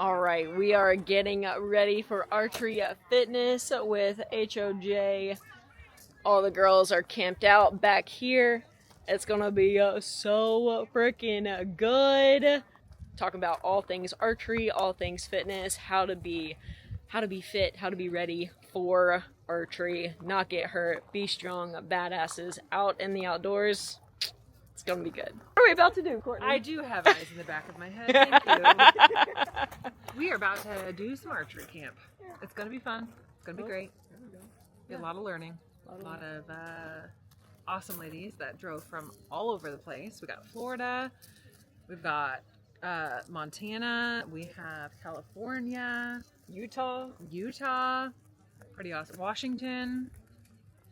All right, we are getting ready for archery fitness with HOJ. All the girls are camped out back here. It's gonna be so freaking good. Talking about all things archery, all things fitness, how to be fit, how to be ready for archery, not get hurt, be strong, badasses out in the outdoors. It's gonna be good. What are we about to do, Courtney? I do have eyes in the back of my head. Thank you. We are about to do some archery camp. It's gonna be fun. It's gonna be great. Be a lot of learning. A lot of awesome ladies that drove from all over the place. We got Florida. We've got Montana. We have California, Utah. Pretty awesome. Washington.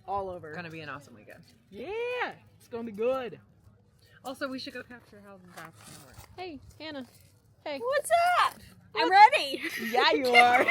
All over. Gonna be an awesome weekend. Yeah, it's gonna be good. Also, we should go capture how that's gonna work. Hey, Hannah. Hey. What's that? I'm ready. Yeah, you are.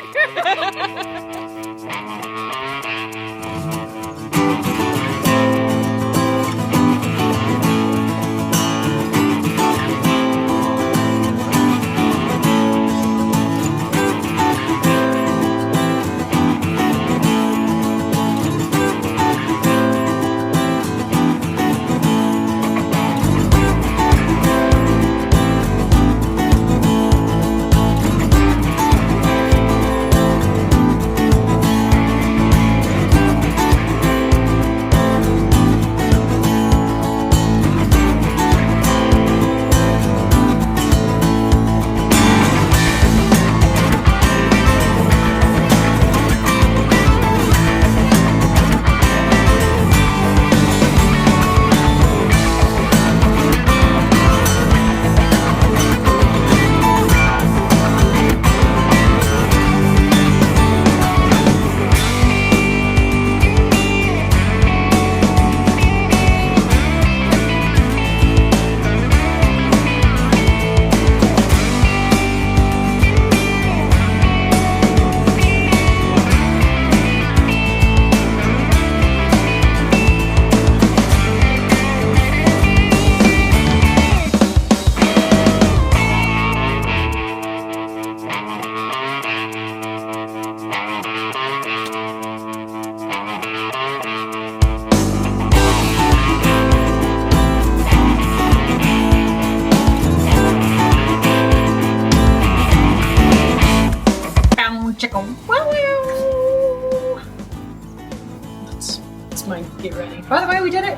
That's my get ready. By the way, we did it.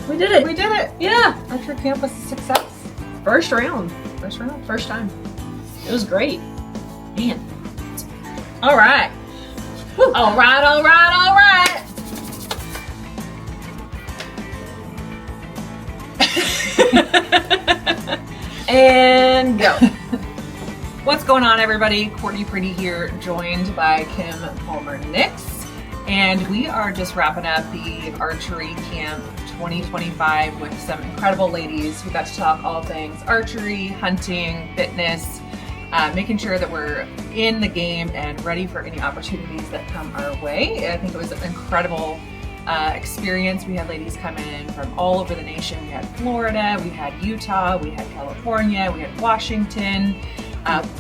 We did it. We did it. Yeah. Archery camp was a success. First round. First time. It was great. Man. All right. Woo. All right. And go. What's going on, everybody? Courtney Pretty here, joined by Kim Palmer-Nix. And we are just wrapping up the Archery Camp 2025 with some incredible ladies. We got to talk all things archery, hunting, fitness, making sure that we're in the game and ready for any opportunities that come our way. I think it was an incredible experience. We had ladies coming in from all over the nation. We had Florida, we had Utah, we had California, we had Washington,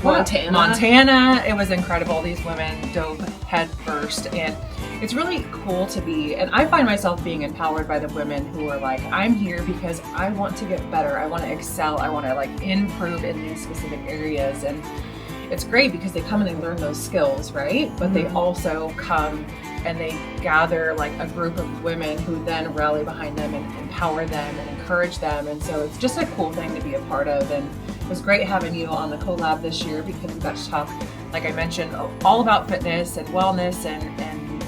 Montana. It was incredible. These women dove head first, and it's really cool to be, and I find myself being empowered by the women who are like, I'm here because I want to get better, I want to excel, I want to like improve in these specific areas. And it's great because they come and they learn those skills, right? But they also come and they gather like a group of women who then rally behind them and empower them and encourage them. And so it's just a cool thing to be a part of. And it was great having you on the collab this year because we got to talk, like I mentioned, all about fitness and wellness and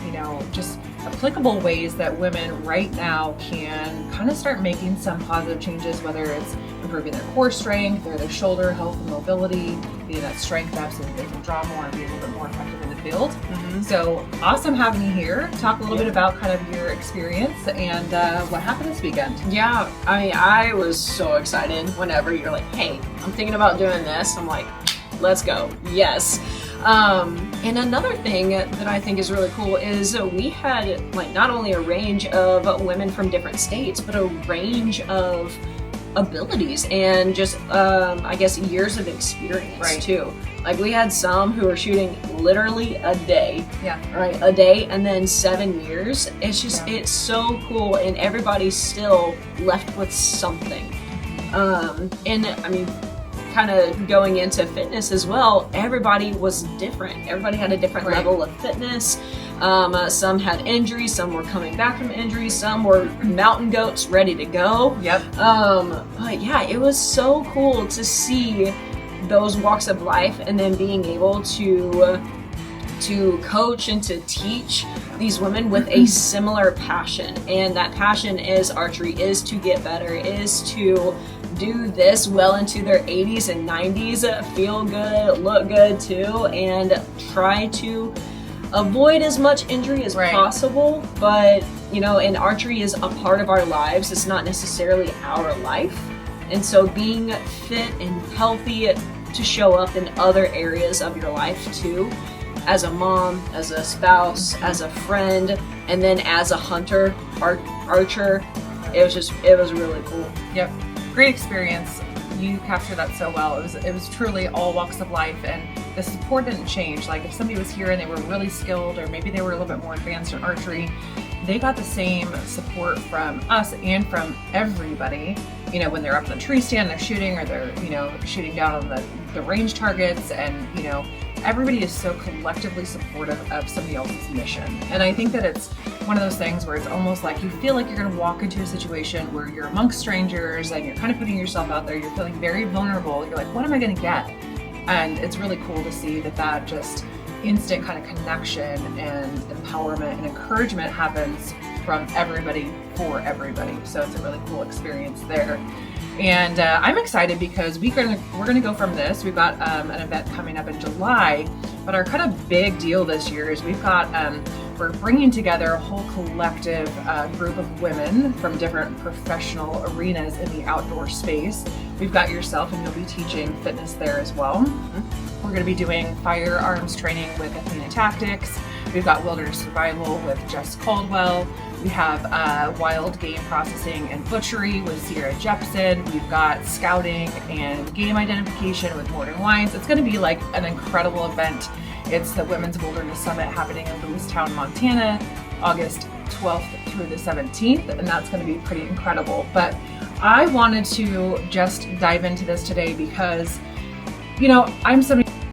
you know, just applicable ways that women right now can kind of start making some positive changes, whether it's improving their core strength or their shoulder health and mobility, getting that strength up so that they can draw more and be a little bit more effective in the field. So awesome having you here. Talk a little bit about kind of your experience and what happened this weekend. Yeah, I mean, I was so excited whenever you're like, hey, I'm thinking about doing this. I'm like, let's go. Yes. And another thing that I think is really cool is we had like not only a range of women from different states, but a range of abilities and just I guess years of experience Right. too. Like we had some who were shooting literally a day, Yeah. right? A day, and then 7 years. It's just it's so cool, and everybody's still left with something. And I mean, kind of going into fitness as well, everybody was different. Everybody had a different Right. level of fitness. Some had injuries, some were coming back from injuries, some were mountain goats ready to go. Yep. But yeah, it was so cool to see those walks of life, and then being able to coach and to teach these women with a similar passion. And that passion is archery, is to get better, is to do this well into their 80s and 90s, feel good, look good too, and try to avoid as much injury as Right. possible. But you know, and archery is a part of our lives, it's not necessarily our life. And so being fit and healthy to show up in other areas of your life too, as a mom, as a spouse, as a friend, and then as a hunter, archer, it was really cool. Yep. Great experience. You captured that so well. It was truly all walks of life, and the support didn't change. Like if somebody was here and they were really skilled, or maybe they were a little bit more advanced in archery, they got the same support from us and from everybody. You know, when they're up in the tree stand, they're shooting, or they're, you know, shooting down on the range targets, and you know, everybody is so collectively supportive of somebody else's mission. And I think that it's one of those things where it's almost like you feel like you're going to walk into a situation where you're amongst strangers and you're kind of putting yourself out there, you're feeling very vulnerable, you're like, what am I going to get? And it's really cool to see that just instant kind of connection and empowerment and encouragement happens from everybody for everybody. So it's a really cool experience there. And I'm excited because we're gonna go from this. We've got an event coming up in July, but our kind of big deal this year is we're bringing together a whole collective group of women from different professional arenas in the outdoor space. We've got yourself, and you'll be teaching fitness there as well. We're going to be doing firearms training with Athena Tactics. We've got wilderness survival with Jess Caldwell. We have wild game processing and butchery with Sierra Jepson. We've got scouting and game identification with Morgan Wines. It's going to be like an incredible event. It's the Women's Wilderness Summit happening in Lewistown, Montana, August 12th through the 17th, and that's going to be pretty incredible. But I wanted to just dive into this today because, you know, I'm somebody